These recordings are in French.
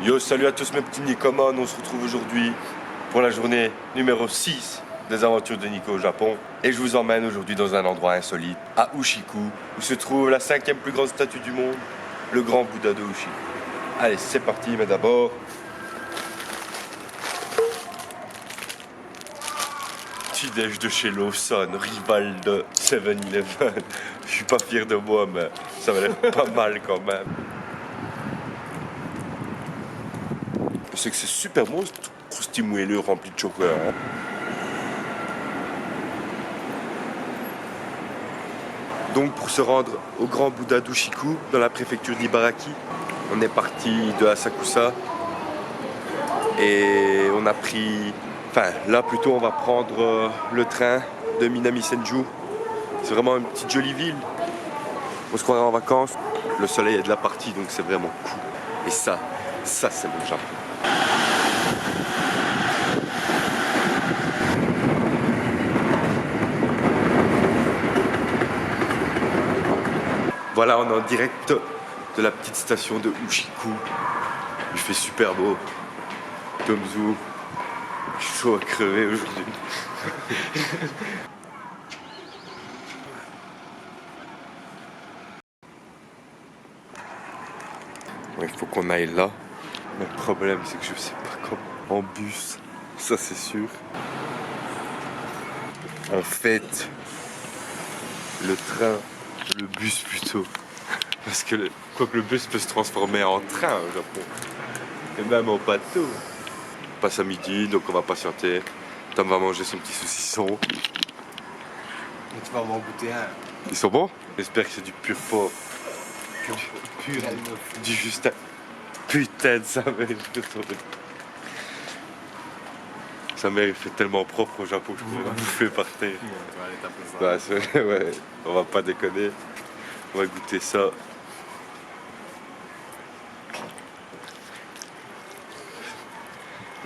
Yo, salut à tous mes petits Nikomon, on se retrouve aujourd'hui pour la journée numéro 6 des aventures de Nico au Japon. Et je vous emmène aujourd'hui dans un endroit insolite, à Ushiku, où se trouve la 5e plus grande statue du monde, le grand Bouddha de Ushiku. Allez, c'est parti, mais d'abord... Petit déj de chez Lawson, rival de 7-Eleven. Je suis pas fier de moi, mais ça m'a l'air pas mal quand même. C'est que c'est super bon, ce croustille moelleux rempli de chocolat. Hein. Donc pour se rendre au grand Bouddha d'Ushiku, dans la préfecture d'Ibaraki, on est parti de Asakusa et on a pris... Enfin là plutôt on va prendre le train de Minami Senju. C'est vraiment une petite jolie ville. On se croirait en vacances. Le soleil est de la partie donc c'est vraiment cool. Et ça c'est le Japon. Voilà, on est en direct de la petite station de Ushiku. Il fait super beau. Tomzu. Je suis chaud à crever aujourd'hui. Il faut qu'on aille là. Mais le problème, c'est que je sais pas comment. En bus, ça c'est sûr. En fait, le train, le bus plutôt. Parce que quoique le bus peut se transformer en train au Japon. Et même en bateau. On passe à midi, donc on va patienter. Tom va manger son petit saucisson. Et tu vas m'en goûter un. Ils sont bons? J'espère que c'est du pur porc. Pur Du juste. Putain de sa mère. Sa mère il fait tellement propre au Japon que je pourrais bouffer par terre. Tu vas aller taper ça. Bah, ouais, on va pas déconner. On va goûter ça.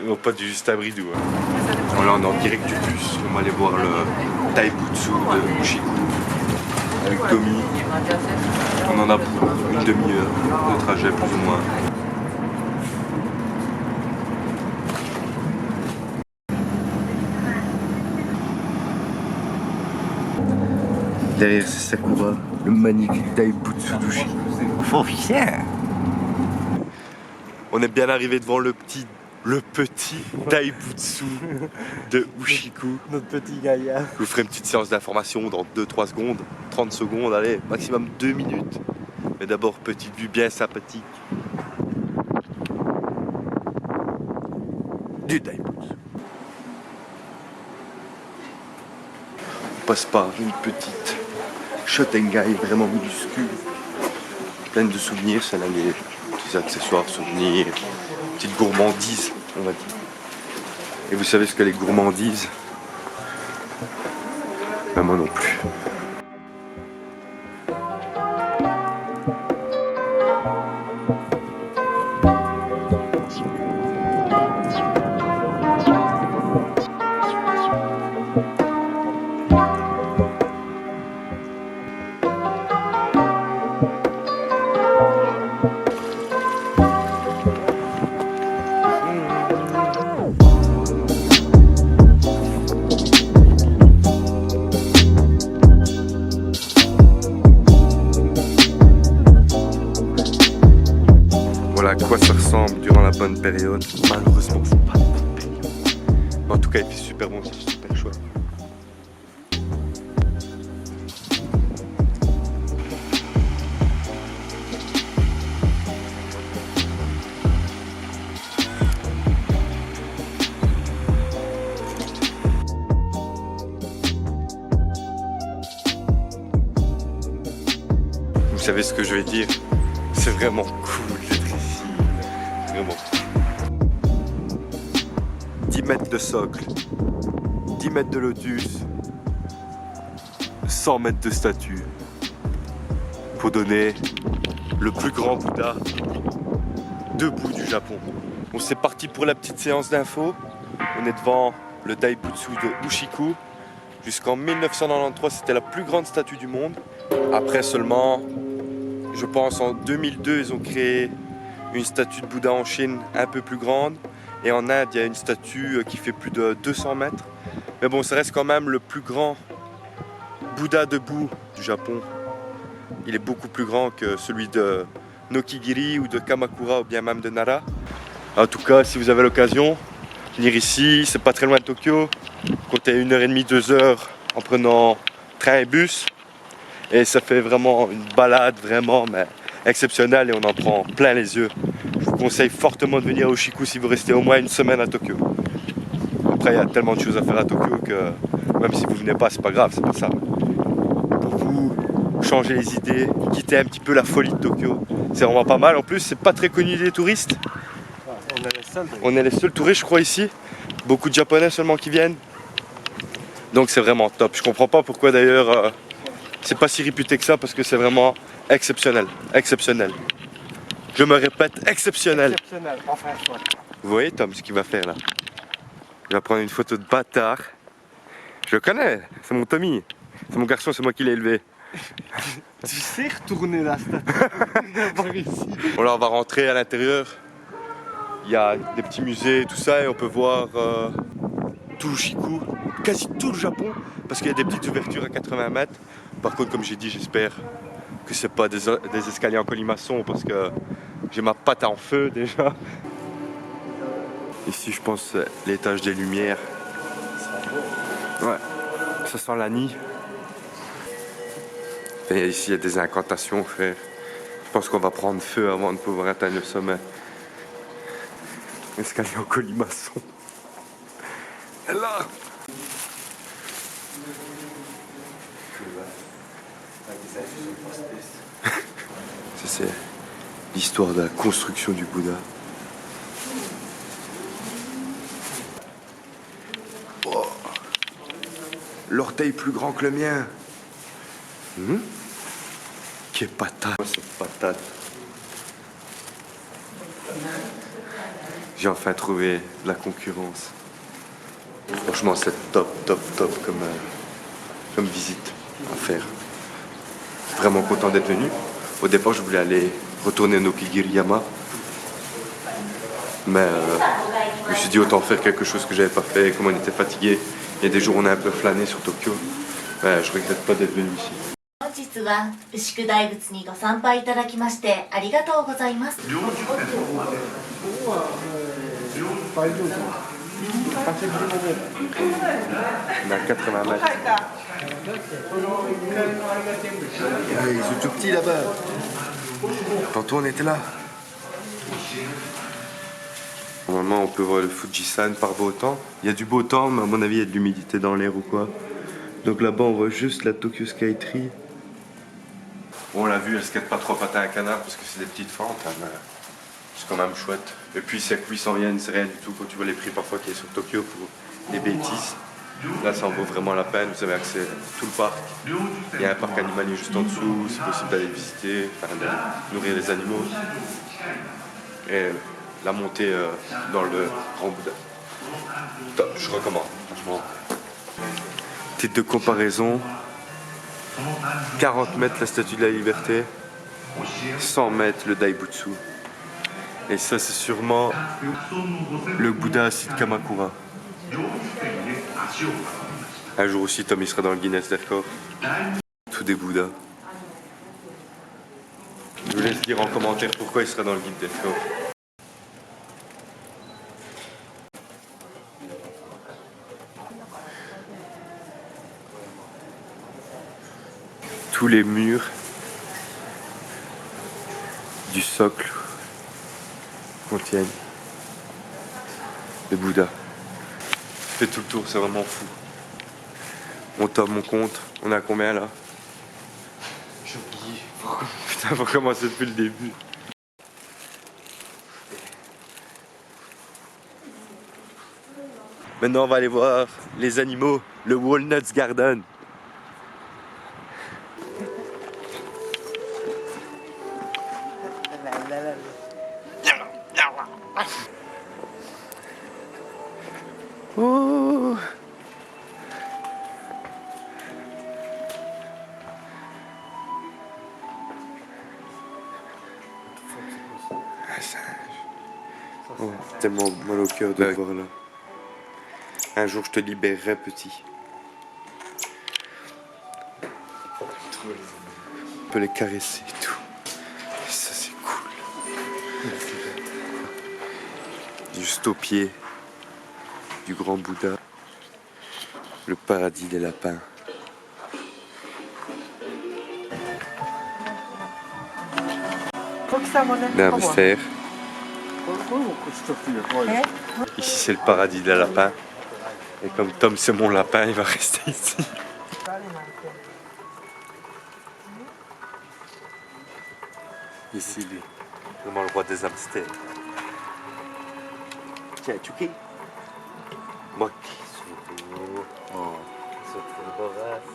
Non, pas du juste abridou. Hein. Voilà, on est en direct du bus. On va aller voir le Taibutsu de Ushiku avec Tommy. On en a pour une demi-heure de trajet plus ou moins. Derrière c'est Sakura, le magnifique Taibutsu d'Ushiku. Oh yeah! On est bien arrivé devant le petit Taibutsu de Ushiku. Notre petit gaillard. Je vous ferai une petite séance d'information dans 2-3 secondes, 30 secondes, allez, maximum 2 minutes. Mais d'abord, petite vue bien sympathique du Taibutsu. On passe par une petite Shotengai vraiment minuscule, pleine de souvenirs, ça a les petits accessoires, souvenirs, petites gourmandises, on va dire. Et vous savez ce que les gourmandises? Ben moi non plus. Voilà à quoi ça ressemble durant la bonne période. Malheureusement, c'est pas la bonne période. Mais en tout cas, il fait super bon, c'est super chouette. Vous savez ce que je vais dire? C'est vraiment cool d'être ici. Vraiment cool. 10 mètres de socle, 10 mètres de lotus, 100 mètres de statue. Pour donner le plus grand Bouddha debout du Japon. Bon, c'est parti pour la petite séance d'infos. On est devant le Taibutsu de Ushiku. Jusqu'en 1993, c'était la plus grande statue du monde. Après seulement, je pense en 2002, ils ont créé une statue de Bouddha en Chine un peu plus grande. Et en Inde, il y a une statue qui fait plus de 200 mètres. Mais bon, ça reste quand même le plus grand Bouddha debout du Japon. Il est beaucoup plus grand que celui de Nokigiri ou de Kamakura ou bien même de Nara. En tout cas, si vous avez l'occasion, venir ici, c'est pas très loin de Tokyo. Comptez 1h30, 2h en prenant train et bus. Et ça fait vraiment une balade vraiment mais exceptionnelle et on en prend plein les yeux. Je vous conseille fortement de venir à Oshiku si vous restez au moins une semaine à Tokyo. Après, il y a tellement de choses à faire à Tokyo que même si vous venez pas, c'est pas grave, c'est pas ça. Pour vous changer les idées, quitter un petit peu la folie de Tokyo, c'est vraiment pas mal. En plus, c'est pas très connu des touristes. On est les seuls. On est les seuls touristes, je crois, ici. Beaucoup de Japonais seulement qui viennent. Donc c'est vraiment top. Je comprends pas pourquoi d'ailleurs c'est pas si réputé que ça parce que c'est vraiment exceptionnel. Exceptionnel. Je me répète, exceptionnel. Exceptionnel, enfin soit. Vous voyez Tom ce qu'il va faire là? Il va prendre une photo de bâtard. Je le connais, c'est mon Tommy. C'est mon garçon, c'est moi qui l'ai élevé. Tu sais retourner la statue par ici. Bon là on va rentrer à l'intérieur. Il y a des petits musées et tout ça et on peut voir tout Oshiku, quasi tout le Japon parce qu'il y a des petites ouvertures à 80 mètres. Par contre comme j'ai dit j'espère que c'est pas des escaliers en colimaçon parce que j'ai ma patte en feu déjà. Ici je pense l'étage des lumières. Ouais, ça sent l'anis. Et ici il y a des incantations frère. Je pense qu'on va prendre feu avant de pouvoir atteindre le sommet. Escalier en colimaçon. Et là. Ça c'est l'histoire de la construction du Bouddha. Oh. L'orteil plus grand que le mien. Quelle patate. Cette patate. J'ai enfin trouvé la concurrence. Franchement c'est top comme visite à faire. Vraiment content d'être venu. Au départ je voulais aller retourner à Nokigiri-yama. Mais je me suis dit autant faire quelque chose que j'avais pas fait. Comme on était fatigué, il y a des jours où on a un peu flâné sur Tokyo. Mais je regrette pas d'être venu ici. 本日は牛久大仏にご参拝いただきましてありがとうございます。 On a 80 mètres. Ils sont tout petits là-bas. Tantôt on était là. Normalement on peut voir le Fujisan par beau temps. Il y a du beau temps mais à mon avis il y a de l'humidité dans l'air ou quoi. Donc là-bas on voit juste la Tokyo Skytree. Bon, on l'a vu, elle skate pas trop patin à canard parce que c'est des petites fentes, hein, mais c'est quand même chouette. Et puis c'est 800 yens, c'est rien du tout quand tu vois les prix parfois qu'il y a sur Tokyo pour des bêtises. Là ça en vaut vraiment la peine, vous avez accès à tout le parc. Il y a un parc animalier juste en dessous, c'est possible d'aller visiter, enfin, d'aller nourrir les animaux. Et la montée dans le Grand Bouddha. Top, je recommande, franchement. Titre de comparaison. 40 mètres la Statue de la Liberté, 100 mètres le Daibutsu. Et ça c'est sûrement le Bouddha assis de Kamakura. Un jour aussi Tom il sera dans le Guinness des records. Tous des Bouddhas. Je vous laisse dire en commentaire pourquoi il sera dans le guide des records. Tous les murs du socle contiennent des Bouddhas. Fait tout le tour, c'est vraiment fou. On Tom, on compte. On est à combien là? J'ai oublié. Putain, faut commencer depuis le début. Maintenant, on va aller voir les animaux, le Walnuts Garden. Oh. C'est Oh, tellement mal au cœur de te voir là. Un jour je te libérerai, petit. On peut les caresser et tout. Ça c'est cool. Juste au pied du grand Bouddha. Le paradis des lapins. Un hamster. Ici c'est le paradis des lapins. Et comme Tom c'est mon lapin, il va rester ici. Ici lui, vraiment le roi des hamsters. Tiens, Tchouki. Moi qui suis beau. Oh, ils sont très voraces.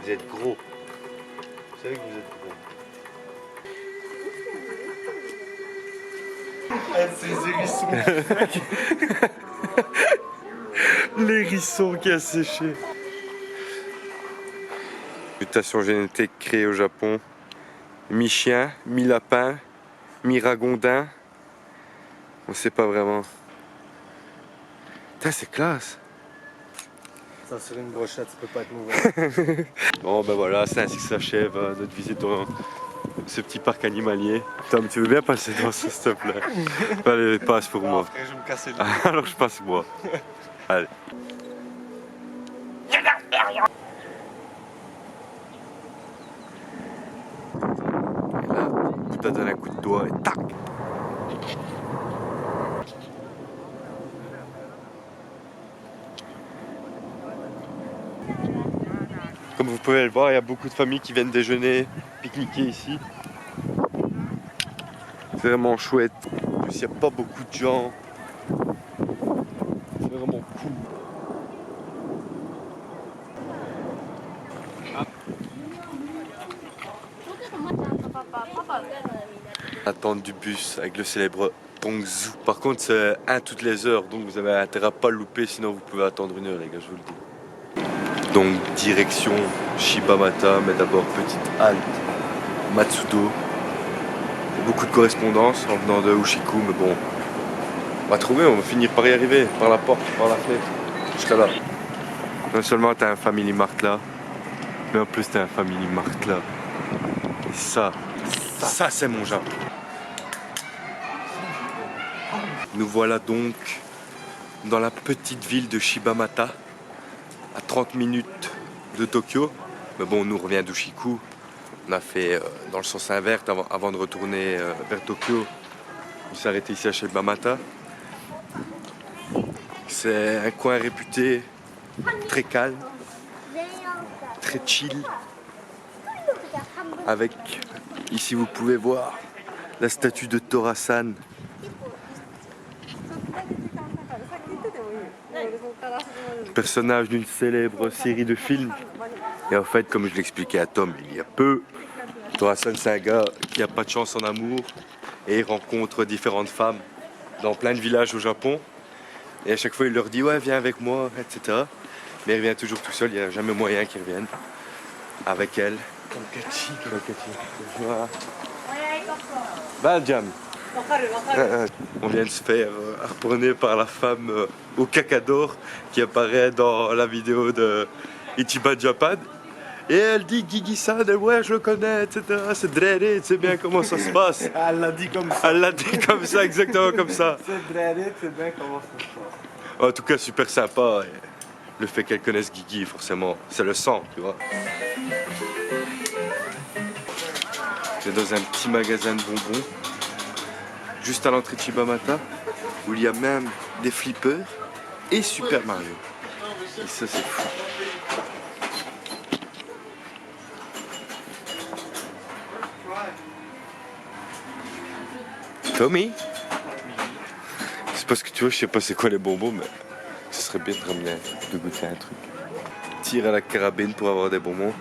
Vous êtes gros. Vous savez que vous êtes gros. Ces hérissons. L'hérisson qui a séché. Mutation génétique créée au Japon. Mi-chien, mi-lapin, mi-ragondin. On sait pas vraiment. Putain, c'est classe. Ça sur une brochette, ça peut pas être mauvais. Bon ben voilà, c'est ainsi que s'achève notre visite dans ce petit parc animalier. Tom, tu veux bien passer dans ce s'il te plaît? Allez, passe pour moi. Frère, je vais me casser le Alors je passe moi. Allez. Et là, Bouddha donne un coup de doigt et tac. Comme vous pouvez le voir, il y a beaucoup de familles qui viennent déjeuner, pique-niquer ici. C'est vraiment chouette. En plus, il n'y a pas beaucoup de gens. C'est vraiment cool. Attendre du bus avec le célèbre Tongzu. Par contre, c'est un toutes les heures, donc vous avez intérêt à pas le louper, sinon vous pouvez attendre une heure, les gars, je vous le dis. Donc, direction Shibamata, mais d'abord petite halte Matsudo. Beaucoup de correspondances en venant de Ushiku, mais bon, on va trouver, on va finir par y arriver, par la porte, par la fenêtre. Je serai là. Non seulement t'as un Family Mart là, mais en plus t'as un Family Mart là. Et ça c'est mon Japon. Nous voilà donc dans la petite ville de Shibamata, à 30 minutes de Tokyo. Mais bon, on nous revient d'Ushiku. On a fait dans le sens inverse avant de retourner vers Tokyo. On s'est arrêté ici à Shibamata. C'est un coin réputé très calme, très chill. Avec, ici vous pouvez voir, la statue de Tora-san. Personnage d'une célèbre série de films. Et en fait, comme je l'expliquais à Tom il y a peu, Tora-san c'est un gars qui n'a pas de chance en amour et il rencontre différentes femmes dans plein de villages au Japon. Et à chaque fois il leur dit ouais viens avec moi, etc. Mais il revient toujours tout seul, il n'y a jamais moyen qu'il revienne avec elle. Voilà. Baljam. On vient de se faire harponner par la femme au cacador qui apparaît dans la vidéo de Ichiban Japan. Et elle dit Gigi-san, ouais je le connais, etc. C'est Dredd, tu sais bien comment ça se passe. Elle l'a dit comme ça. Elle l'a dit comme ça, exactement comme ça. C'est Dredd, c'est bien comment ça se passe. En tout cas, super sympa. Et le fait qu'elle connaisse Guigui, forcément, c'est le sang, tu vois. C'est dans un petit magasin de bonbons, juste à l'entrée de Shibamata, où il y a même des flippers et Super Mario. Et ça, c'est fou. Tommy? C'est parce que tu vois, je sais pas c'est quoi les bonbons, mais ce serait bien de ramener, de goûter un truc. Tire à la carabine pour avoir des bonbons.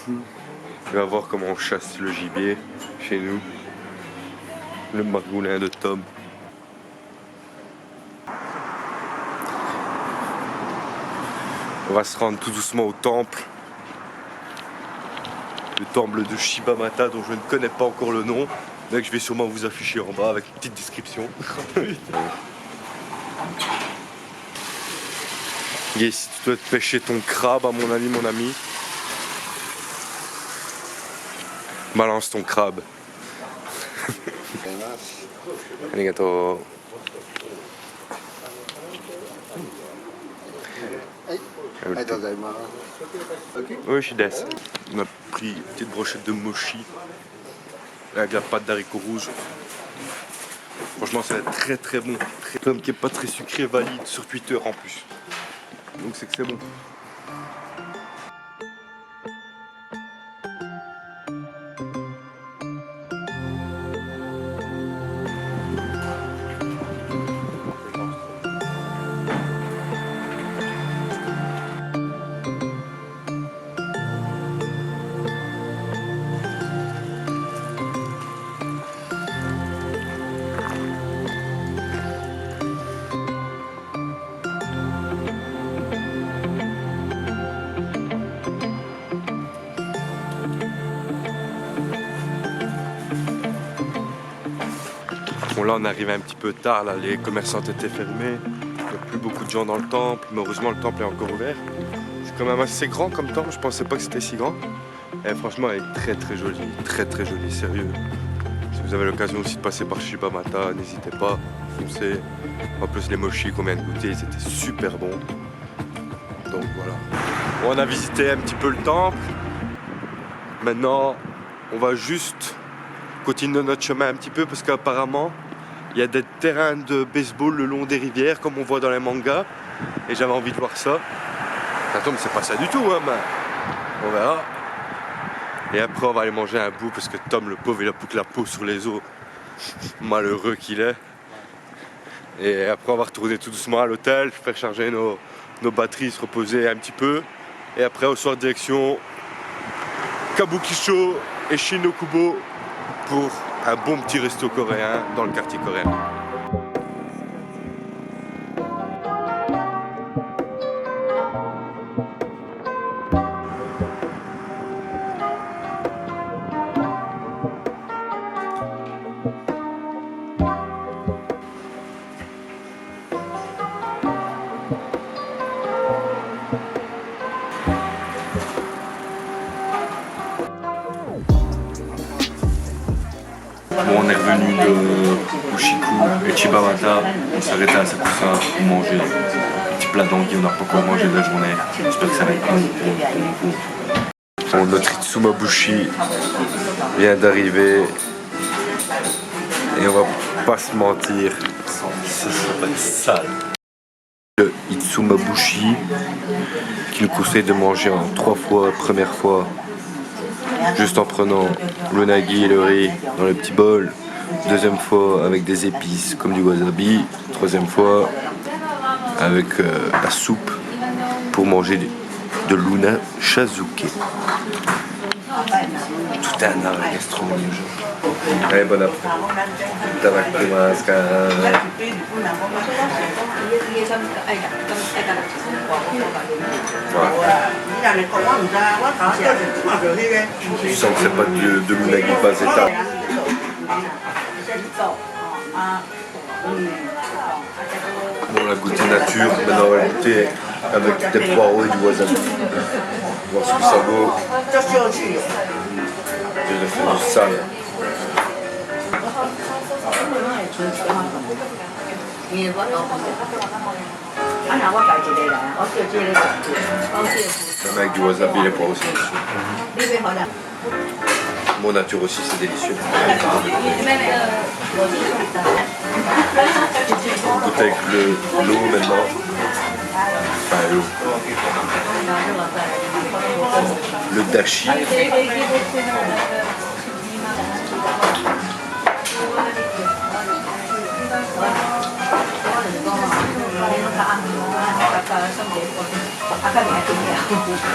On va voir comment on chasse le gibier chez nous. Le margoulin de Tom. On va se rendre tout doucement au temple. Le temple de Shibamata dont je ne connais pas encore le nom. Mec, je vais sûrement vous afficher en bas avec une petite description. Yes, si tu dois te pêcher ton crabe, à mon ami, balance ton crabe. Arigato. Oui, je suis des. On a pris une petite brochette de mochi avec la pâte d'haricots rouges. Franchement, c'est très très bon. Comme qui est pas très sucré, valide sur Twitter en plus. Donc c'est que c'est bon. Bon là on arrive un petit peu tard, là les commerçants étaient fermés, il n'y a plus beaucoup de gens dans le temple, mais heureusement le temple est encore ouvert. C'est quand même assez grand comme temple, je pensais pas que c'était si grand. Et franchement elle est très très jolie, sérieux. Si vous avez l'occasion aussi de passer par Shibamata, n'hésitez pas, foncez. En plus les mochis qu'on vient de goûter, ils étaient super bons. Donc voilà. Bon, on a visité un petit peu le temple. Maintenant on va juste continuer notre chemin un petit peu parce qu'apparemment il y a des terrains de baseball le long des rivières comme on voit dans les mangas et j'avais envie de voir ça. Attends, mais c'est pas ça du tout, hein, mais on verra. Et après on va aller manger un bout parce que Tom le pauvre il a plus que la peau sur les os, malheureux qu'il est. Et après on va retourner tout doucement à l'hôtel, faire charger nos batteries, se reposer un petit peu. Et après au soir direction Kabukicho et Shinokubo pour un bon petit resto coréen dans le quartier coréen. Bon, on est revenu de Ushiku et Shibamata, on s'est arrêté à Sakusa pour manger un petit plat d'anguille, on n'a pas encore mangé de la journée, j'espère que ça va être bon. Bon, notre Itsumabushi vient d'arriver et on va pas se mentir, ça va être sale. Le Itsumabushi qui nous conseille de manger en 3 fois, première fois. Juste en prenant le nagi et le riz dans le petit bol. Deuxième fois avec des épices comme du wasabi. Troisième fois avec la soupe pour manger de l'una shazuke. Tout un art la gastronomie. Allez, bon après. Je sens que c'est pas de l'unagi bas état. Bon, on a goûté nature, maintenant on va goûter avec des poireaux et du wasabi. Voir ce que ça vaut. J'ai fait du sale. Même avec du wasabi, les poireaux aussi délicieux. Bon, nature aussi, c'est délicieux. On goûte avec l'eau maintenant. Enfin, l'eau. Le dashi.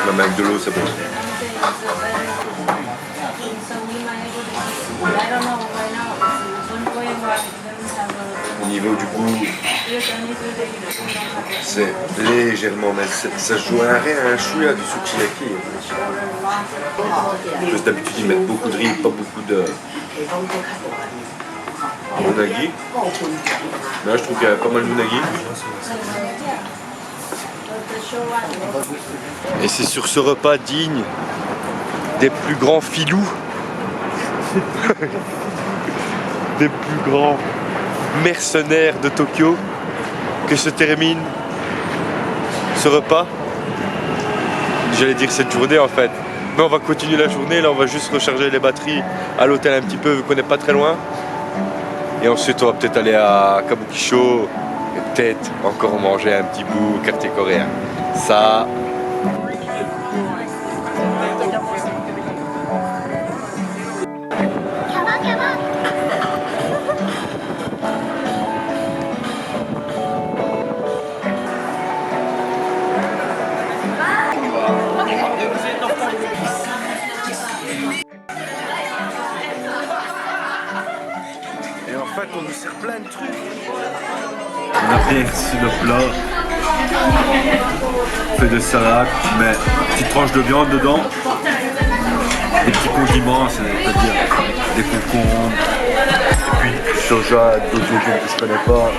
Même avec de l'eau, c'est bon. Au niveau du goût, c'est légèrement, mais ça joue à un chouïa du sukiyaki. Parce que d'habitude ils mettent beaucoup de riz, pas beaucoup Unagi. Là, je trouve qu'il y a pas mal d'unagi. Et c'est sur ce repas digne des plus grands filous, des plus grands mercenaires de Tokyo que se termine ce repas. J'allais dire cette journée en fait. Mais on va continuer la journée, là on va juste recharger les batteries à l'hôtel un petit peu vu qu'on n'est pas très loin. Et ensuite on va peut-être aller à Kabukicho et peut-être encore manger un petit bout au quartier coréen. Ça... Et en fait on nous sert plein de trucs. On a bien reçu le plat. Fait de salade, tu mets une petite tranche de viande dedans, des petits condiments, c'est-à-dire des concombres, et puis du soja, d'autres légumes que je connais pas,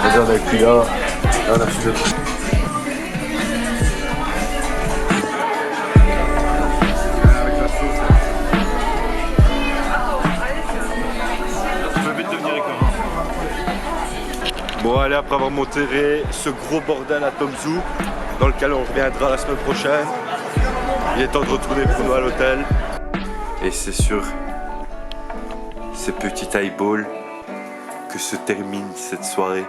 la viande avec là, là on a reçu le truc. Avec la sauce. Tu peux vite devenir écœurant. Bon allez, après avoir monté ce gros bordel à Tomzu, dans lequel on reviendra la semaine prochaine, il est temps de retourner pour nous à l'hôtel. Et c'est sur ces petits highballs que se termine cette soirée.